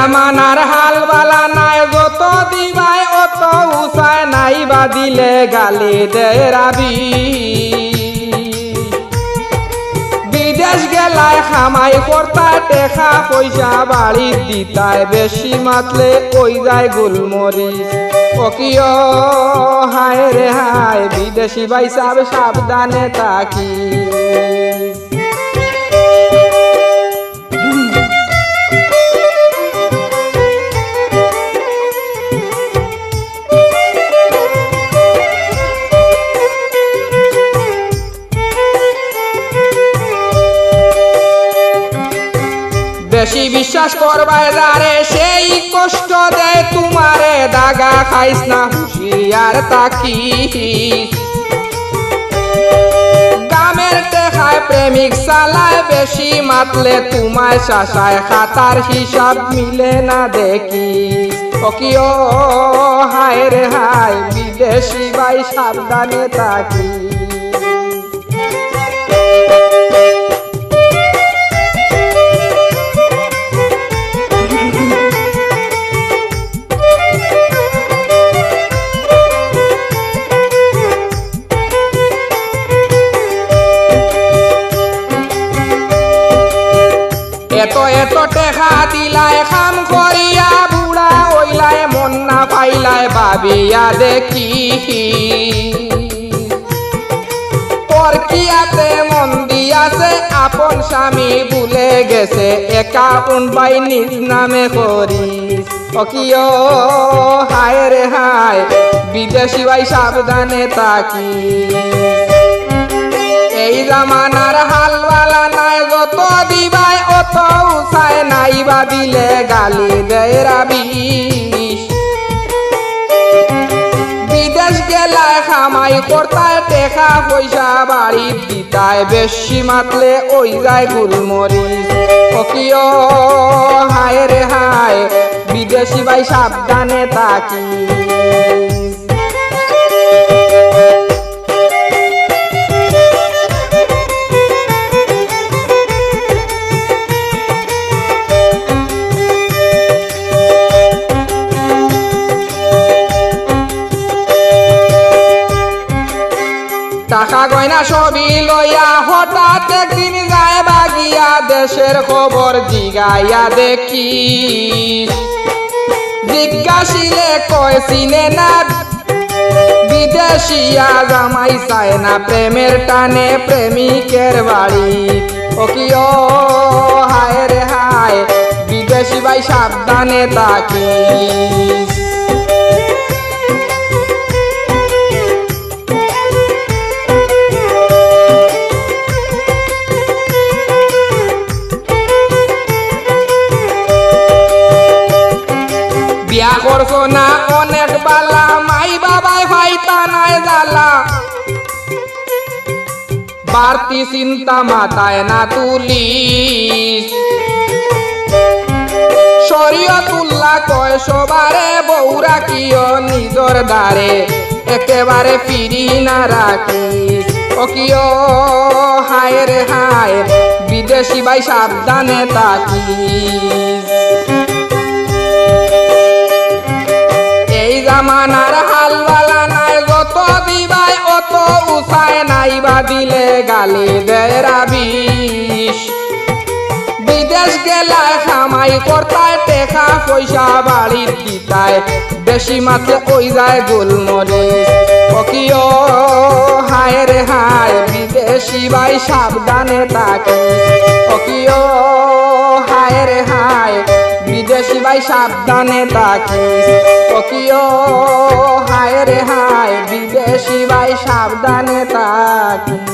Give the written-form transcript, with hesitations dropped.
জামানার হাল বালা নাই, যত দিবাই অত উসায় নাই, বা দিলে গালি দেয় রাবি। বিদেশ গেলায় খামাই করতায়, টেকা পয়সা বাড়ির দিতায়, বেশি মাতলে ওই যায় গোলমরিচ। ওকিও হায় রে হায়, বিদেশি ভাই সাব সাবধানে থাকি। বেশি বিশ্বাস করবাই যারে, সেই কষ্ট দেয় তোমারে, দাগা খাইস না হুশিয়ার তাকিস। গামের টেকায় প্রেমিক চালায়, বেশি মাতলে তোমায় শাসায়, খাতার হিসাব মিলে না দেখিস। ওকিও হায় রে হায়, বিদেশি ভাই সাবধানে থাকিস। এত এত টেকা দিলায়, খাম করিয়া বুড়া ওইলায়, মন না পাইলায় ভাবিয়া দেখি। তোর কিয়াতে মন দিয়াছে, আপন স্বামী ভুলে গেছে, একাউন্ট বাই নিজ নামে করিস। ওকিও হায় রে হায়, বিদেশি ভাই সাবধানে থাকি। এই জামানার হাল বালা নাই, যত দিবাই অত উসায় নাই, বা দিলে গালি দেয় রাবিশ। বিদেশ গেলায় খামাই করতায়, টেকা পয়সা বাড়ির দিতায়, বেশি মাতলে ওই যায় গোলমরিচ। ওকিও হায় রে হায়, বিদেশি ভাই সাবধানে থাকি। টাকা গয়না সবই লইয়া, হঠাৎ একদিন যায় বাগিয়া, দেশের খবর জিগাইয়া দেখি। জিজ্ঞাসিলে কয় চিনে না, বিদেশিয়া জামাই চায় না, প্রেমের টানে প্রেমিকের বাড়ি। ওকিও হায় রে হায়, বিদেশি ভাই সাবধানে থাকি। বিয়া করছো না অনেক বালা, মাই বাবাই ভাইতা নাই জ্বালা, বাড়তি চিন্তা মাথায় না তুলিস। শরীয়তুল্লাহ কয় সবারে, বউরা কিও নিজর দ্বারে, একেবারে ফিরি না রাখিস। ওকিও হায় রে হায়, বিদেশি ভাই সাবধানে থাকিস। এই জামানার হাল বালা নাই, যত দিবাই অত উসায় নাই, বা দিলে গালি দেয় রাবিশ। বিদেশ গেলায় খামাই করতায়, টেকা পয়সা বাড়ির দিতায়, বেশি মাত্রে ওই যায় গোলমরিচ। ওকিও হায় রে হায়, বিদেশি ভাই সাবধানে থাকিস। ওকিও হায় রে হায়, বিদেশি ভাই সাবধানে থাকিস। ওকিও হায় রে হায়, বিদেশি ভাই সাবধানে থাকিস।